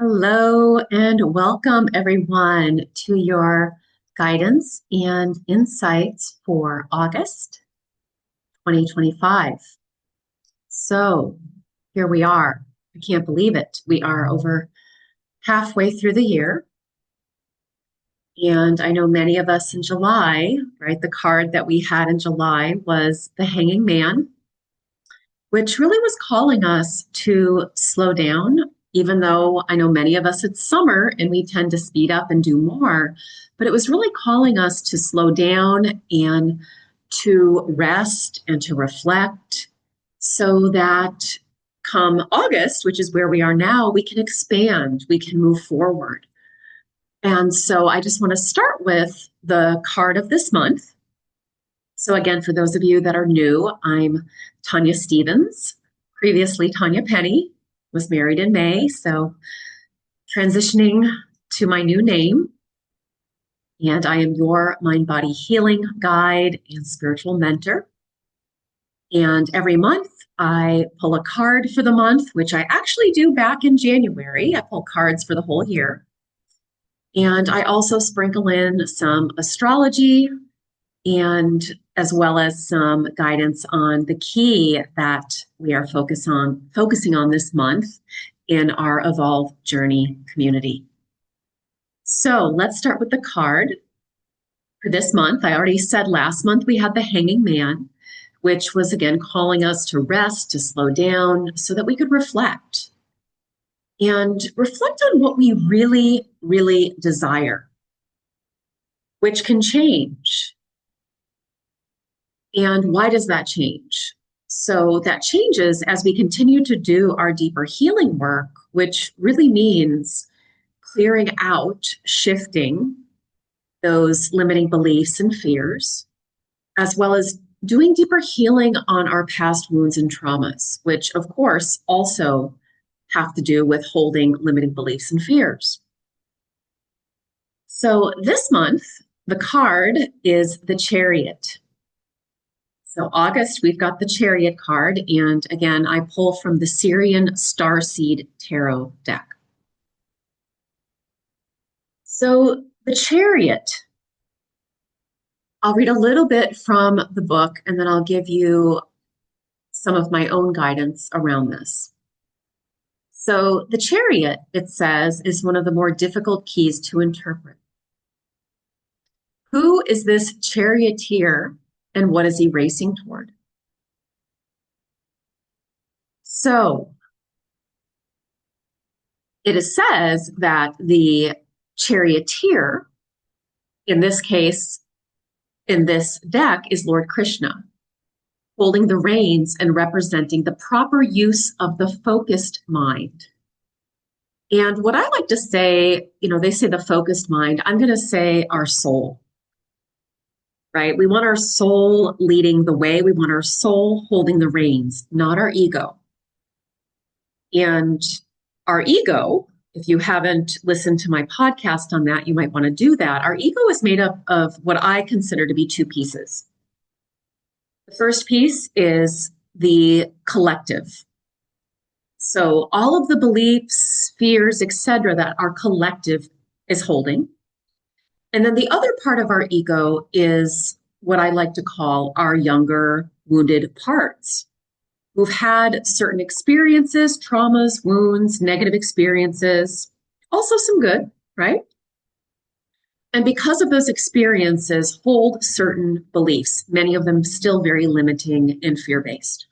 Hello and welcome everyone to your guidance and insights for August 2025. So here we are. I can't believe it. We are over halfway through the year. And I know many of us in July, right? The card that we had in July was the Hanging Man, which really was calling us to slow down, even though I know many of us, it's summer and we tend to speed up and do more, but it was really calling us to slow down and to rest and to reflect so that come August, which is where we are now, we can expand, we can move forward. And so I just want to start with the card of this month. So again, for those of you that are new, I'm Tanya Stevens, previously Tanya Penny, was married in May, so transitioning to my new name. And I am your mind-body healing guide and spiritual mentor. And every month I pull a card for the month, which I actually do back in January. I pull cards for the whole year. And I also sprinkle in some astrology and as well as some guidance on the key that we are focusing on this month in our Evolve Journey community. So let's start with the card for this month. I already said last month we had the Hanging Man, which was again calling us to rest, to slow down so that we could reflect and reflect on what we really, really desire, which can change. And why does that change? So that changes as we continue to do our deeper healing work, which really means clearing out, shifting those limiting beliefs and fears, as well as doing deeper healing on our past wounds and traumas, which of course also have to do with holding limiting beliefs and fears. So this month, the card is the Chariot. So August, we've got the Chariot card, and again, I pull from the Syrian Starseed Tarot deck. So the Chariot, I'll read a little bit from the book, and then I'll give you some of my own guidance around this. So the Chariot, it says, is one of the more difficult keys to interpret. Who is this charioteer? And what is he racing toward? So it says that the charioteer, in this case, in this deck, is Lord Krishna, holding the reins and representing the proper use of the focused mind. And what I like to say, they say the focused mind, I'm going to say our soul. Right? We want our soul leading the way. We want our soul holding the reins, not our ego. And our ego, if you haven't listened to my podcast on that, you might want to do that. Our ego is made up of what I consider to be two pieces. The first piece is the collective. So all of the beliefs, fears, etc., that our collective is holding. And then the other part of our ego is what I like to call our younger wounded parts who've had certain experiences, traumas, wounds, negative experiences, also some good, right? And because of those experiences, hold certain beliefs, many of them still very limiting and fear-based.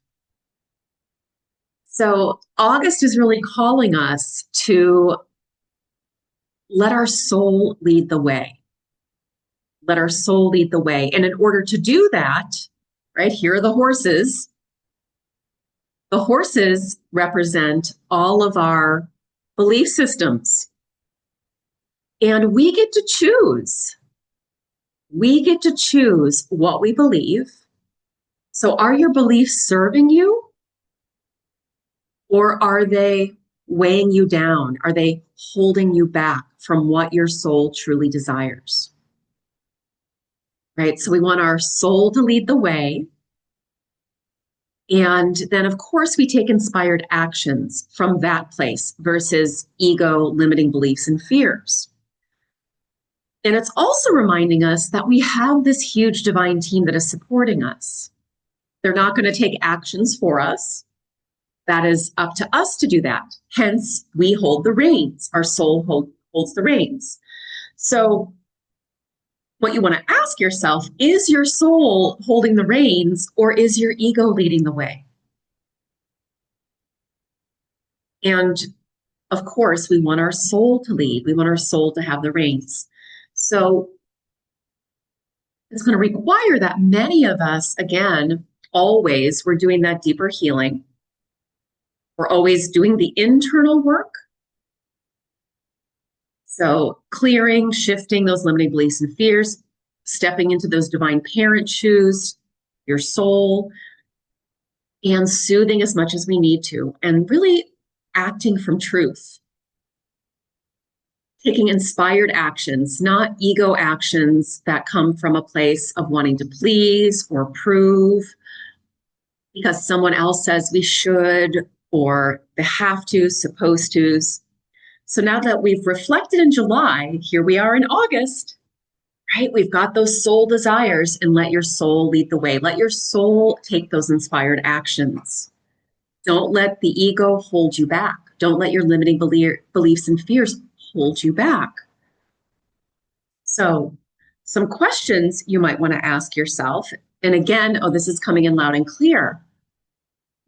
So August is really calling us to let our soul lead the way. Let our soul lead the way. And in order to do that, right, here are the horses. The horses represent all of our belief systems. And we get to choose. We get to choose what we believe. So are your beliefs serving you? Or are they weighing you down? Are they holding you back from what your soul truly desires? Right? So we want our soul to lead the way. And then, of course, we take inspired actions from that place versus ego, limiting beliefs, and fears. And it's also reminding us that we have this huge divine team that is supporting us. They're not going to take actions for us. That is up to us to do that. Hence, we hold the reins. Our soul holds the reins. So what you want to ask yourself, is your soul holding the reins or is your ego leading the way? And of course, we want our soul to lead. We want our soul to have the reins. So it's going to require that many of us, again, always, we're doing that deeper healing. We're always doing the internal work. So clearing, shifting those limiting beliefs and fears, stepping into those divine parent shoes, your soul, and soothing as much as we need to, and really acting from truth. Taking inspired actions, not ego actions that come from a place of wanting to please or prove because someone else says we should or the have to, supposed to's. So now that we've reflected in July, here we are in August, right? We've got those soul desires, and let your soul lead the way. Let your soul take those inspired actions. Don't let the ego hold you back. Don't let your limiting beliefs and fears hold you back. So some questions you might want to ask yourself. And again, this is coming in loud and clear.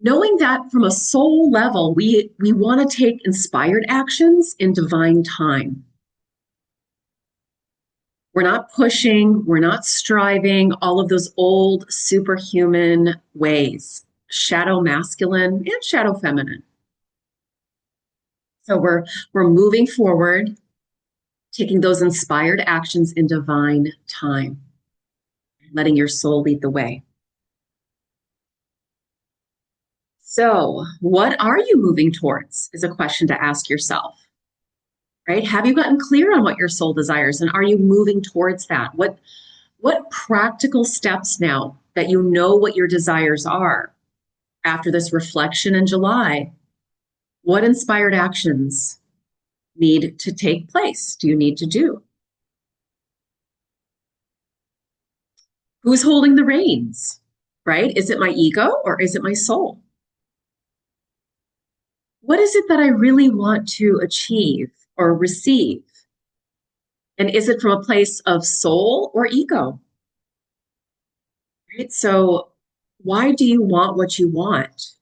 Knowing that from a soul level, we want to take inspired actions in divine time. We're not pushing, we're not striving, all of those old superhuman ways, shadow masculine and shadow feminine. So we're moving forward, taking those inspired actions in divine time, letting your soul lead the way. So what are you moving towards is a question to ask yourself, right? Have you gotten clear on what your soul desires, and are you moving towards that? What practical steps now that you know what your desires are after this reflection in July, what inspired actions need to take place? Do you need to do? Who's holding the reins, right? Is it my ego or is it my soul? What is it that I really want to achieve or receive? And is it from a place of soul or ego? Right? So why do you want what you want?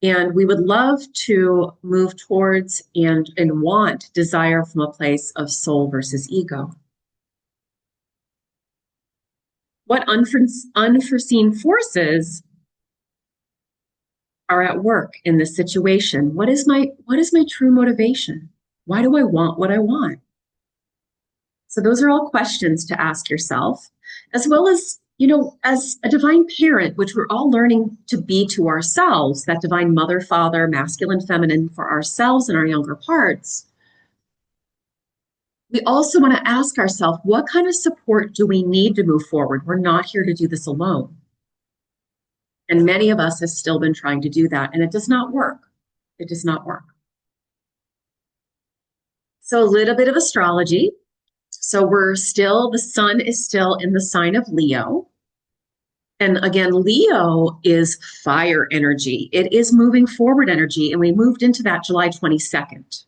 And we would love to move towards and want desire from a place of soul versus ego. What unforeseen forces are at work in this situation? What is my true motivation? Why do I want what I want? So those are all questions to ask yourself, as well as, as a divine parent, which we're all learning to be to ourselves, that divine mother, father, masculine, feminine for ourselves and our younger parts. We also want to ask ourselves, what kind of support do we need to move forward? We're not here to do this alone. And many of us have still been trying to do that, and it does not work. It does not work. So a little bit of astrology. So the sun is still in the sign of Leo. And again, Leo is fire energy. It is moving forward energy, and we moved into that July 22nd.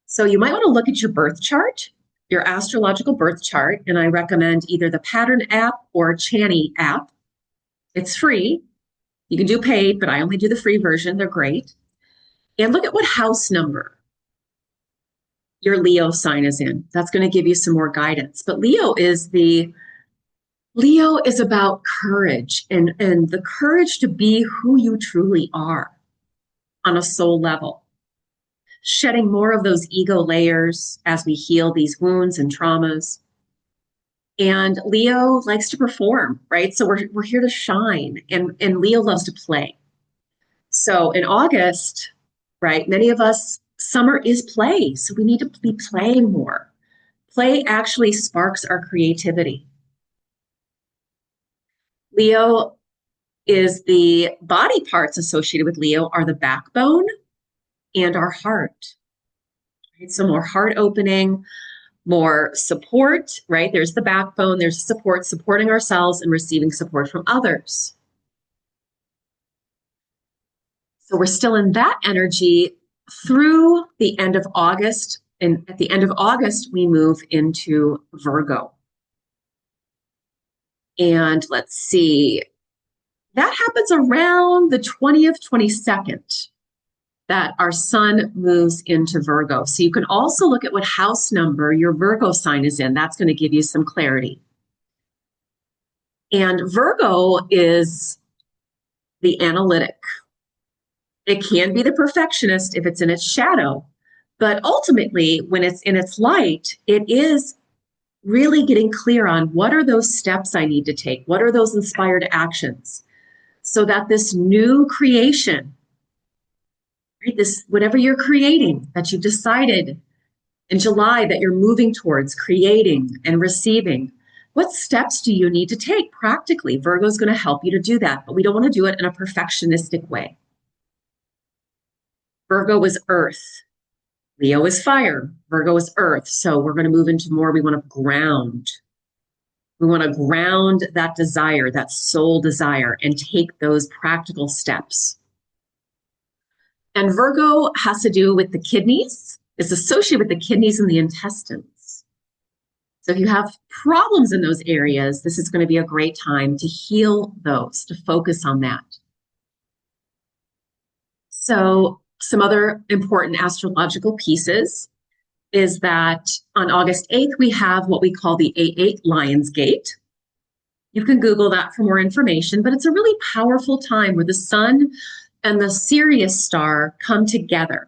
So you might want to look at your birth chart, your astrological birth chart, and I recommend either the Pattern app or Chani app. It's free. You can do paid, but I only do the free version. They're great. And look at what house number your Leo sign is in. That's going to give you some more guidance. But Leo is about courage and the courage to be who you truly are on a soul level. Shedding more of those ego layers as we heal these wounds and traumas. And Leo likes to perform, right? So we're here to shine, and Leo loves to play. So in August, right, many of us, summer is play. So we need to be playing more. Play actually sparks our creativity. Leo is the body parts associated with Leo are the backbone and our heart. Right? So more heart opening, more support, right? There's the backbone, there's support, supporting ourselves and receiving support from others. So we're still in that energy through the end of August. And at the end of August, we move into Virgo. And let's see, that happens around the 20th, 22nd that our sun moves into Virgo. So you can also look at what house number your Virgo sign is in. That's going to give you some clarity. And Virgo is the analytic. It can be the perfectionist if it's in its shadow, but ultimately when it's in its light, it is really getting clear on what are those steps I need to take? What are those inspired actions? So that this new creation, right, this whatever you're creating that you've decided in July that you're moving towards creating and receiving, what steps do you need to take practically? Virgo is going to help you to do that, but we don't want to do it in a perfectionistic way. Virgo is earth. Leo is fire. Virgo is earth. So we're going to move into more, we want to ground. We want to ground that desire, that soul desire, and take those practical steps. And Virgo has to do with the kidneys. It's associated with the kidneys and the intestines. So if you have problems in those areas, this is going to be a great time to heal those, to focus on that. So some other important astrological pieces is that on August 8th, we have what we call the A8 Lion's Gate. You can Google that for more information, but it's a really powerful time where the sun and the Sirius star come together,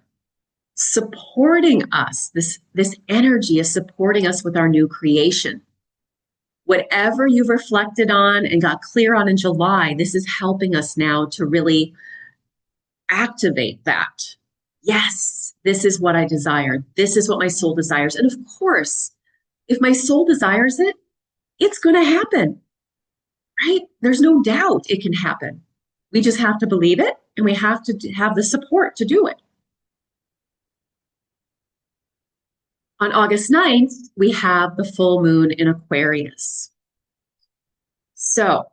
supporting us. This energy is supporting us with our new creation. Whatever you've reflected on and got clear on in July, this is helping us now to really activate that. Yes, this is what I desire. This is what my soul desires. And of course, if my soul desires it, it's going to happen, right? There's no doubt it can happen. We just have to believe it, and we have to have the support to do it. On August 9th, we have the full moon in Aquarius. So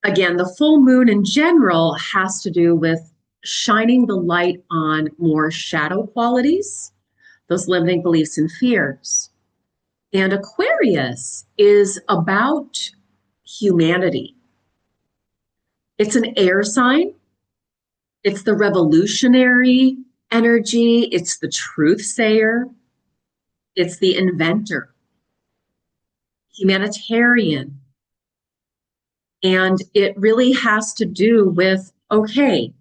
again, the full moon in general has to do with shining the light on more shadow qualities, those limiting beliefs and fears. And Aquarius is about humanity. It's an air sign. It's the revolutionary energy. It's the truth sayer. It's the inventor, humanitarian. And it really has to do with, okay,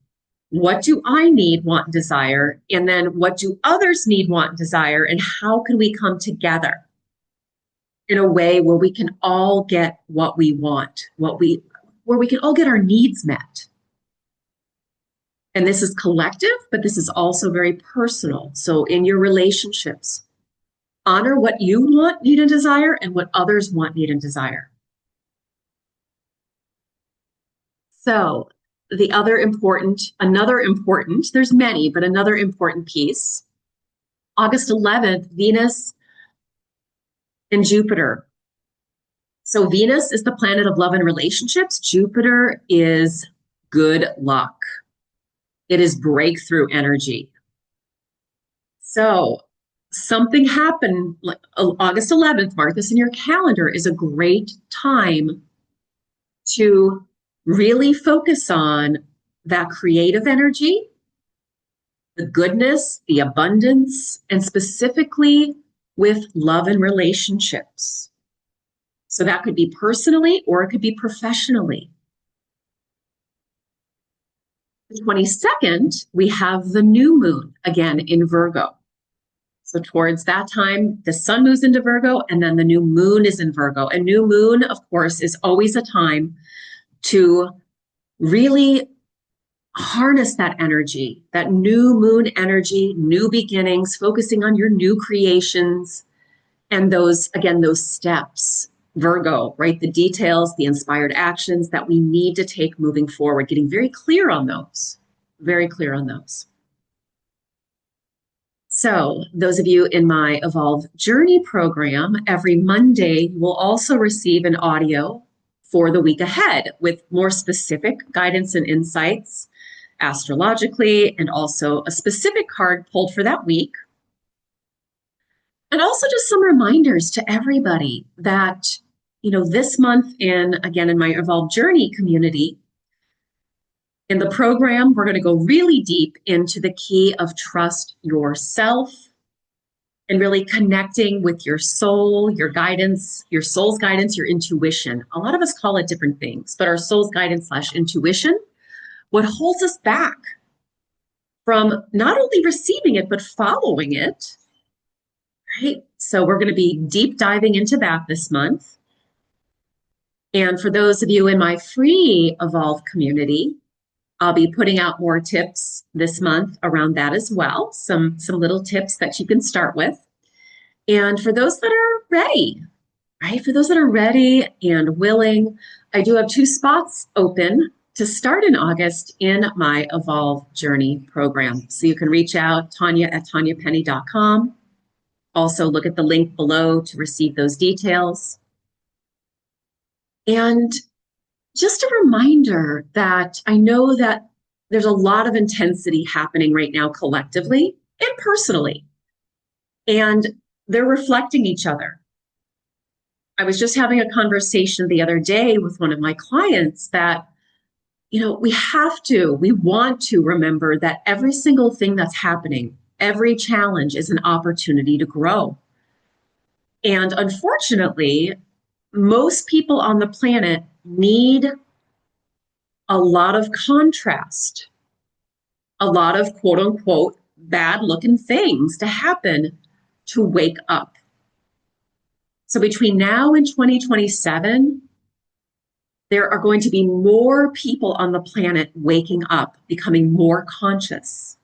what do I need, want, and desire? And then what do others need, want, and desire? And how can we come together in a way where we can all get what we want, where we can all get our needs met? And this is collective, but this is also very personal. So in your relationships, honor what you want, need, and desire, and what others want, need, and desire. So another important, there's many, but another important piece, August 11th, Venus and Jupiter. So Venus is the planet of love and relationships. Jupiter is good luck. It is breakthrough energy. So something happened, like August 11th, mark this in your calendar, is a great time to really focus on that creative energy, the goodness, the abundance, and specifically with love and relationships. So that could be personally or it could be professionally. The 22nd, we have the new moon, again in Virgo. So towards that time, the sun moves into Virgo and then the new moon is in Virgo. And new moon, of course, is always a time to really harness that energy, that new moon energy, new beginnings, focusing on your new creations and those, again, those steps, Virgo, right? The details, the inspired actions that we need to take moving forward, getting very clear on those, very clear on those. So those of you in my Evolve Journey program, every Monday, you will also receive an audio for the week ahead with more specific guidance and insights astrologically, and also a specific card pulled for that week. And also just some reminders to everybody that, this month again, in my Evolve Journey community, in the program, we're going to go really deep into the key of trust yourself and really connecting with your soul, your guidance, your soul's guidance, your intuition. A lot of us call it different things, but our soul's guidance / intuition, what holds us back from not only receiving it, but following it, right? So we're going to be deep diving into that this month. And for those of you in my free Evolve community, I'll be putting out more tips this month around that as well. Some little tips that you can start with. And for those that are ready, right? For those that are ready and willing, I do have 2 spots open to start in August in my Evolve Journey program. So you can reach out, Tanya@tanyapenny.com. Also look at the link below to receive those details. And just a reminder that I know that there's a lot of intensity happening right now collectively and personally, and they're reflecting each other. I was just having a conversation the other day with one of my clients that, we want to remember that every single thing that's happening, every challenge is an opportunity to grow. And unfortunately, most people on the planet need a lot of contrast, a lot of quote unquote bad looking things to happen to wake up. So between now and 2027, there are going to be more people on the planet waking up, becoming more conscious,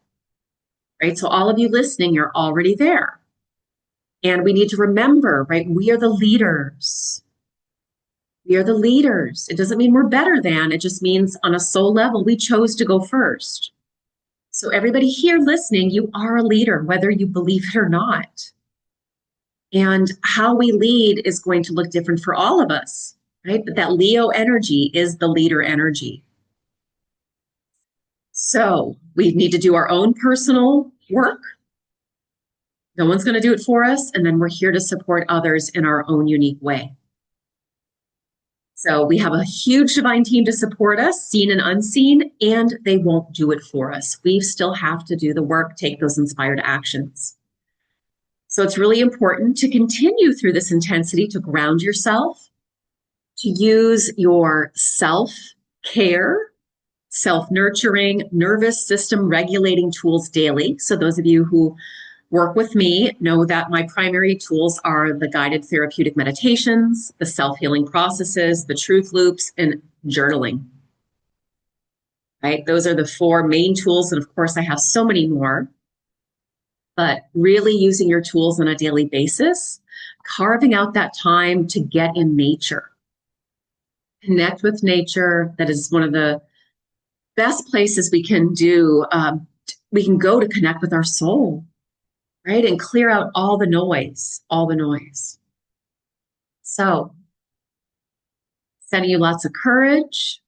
right? So all of you listening, you're already there. And we need to remember, right? We are the leaders. We are the leaders. It doesn't mean we're better than, it just means on a soul level, we chose to go first. So everybody here listening, you are a leader, whether you believe it or not. And how we lead is going to look different for all of us, right? But that Leo energy is the leader energy. So we need to do our own personal work. No one's going to do it for us. And then we're here to support others in our own unique way. So we have a huge divine team to support us, seen and unseen, and they won't do it for us. We still have to do the work, take those inspired actions. So it's really important to continue through this intensity to ground yourself, to use your self-care, self-nurturing, nervous system regulating tools daily. So those of you who work with me know that my primary tools are the guided therapeutic meditations, the self-healing processes, the truth loops, and journaling. Right? Those are the 4 main tools. And of course, I have so many more. But really using your tools on a daily basis, carving out that time to get in nature. Connect with nature. That is one of the best places we can do. We can go to connect with our soul, right? And clear out all the noise, So, sending you lots of courage.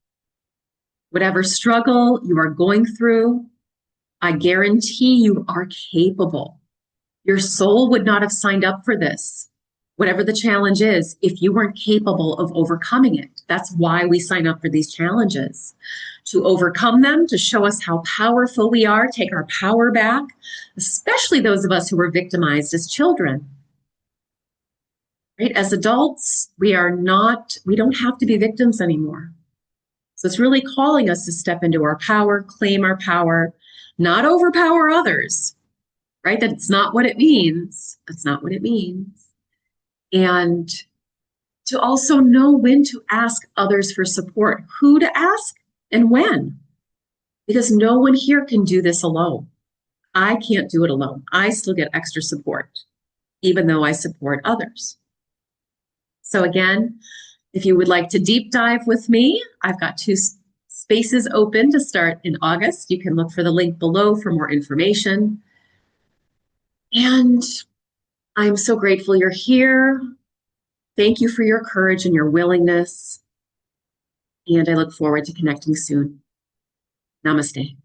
Whatever struggle you are going through, I guarantee you are capable. Your soul would not have signed up for this, whatever the challenge is, if you weren't capable of overcoming it. That's why we sign up for these challenges, to overcome them, to show us how powerful we are, take our power back, especially those of us who were victimized as children. Right? As adults, we don't have to be victims anymore. So it's really calling us to step into our power, claim our power, not overpower others, right? That's not what it means. That's not what it means. And to also know when to ask others for support, who to ask and when, because no one here can do this alone. I can't do it alone. I still get extra support, even though I support others. So again, if you would like to deep dive with me, I've got two spaces open to start in August. You can look for the link below for more information. And I'm so grateful you're here. Thank you for your courage and your willingness. And I look forward to connecting soon. Namaste.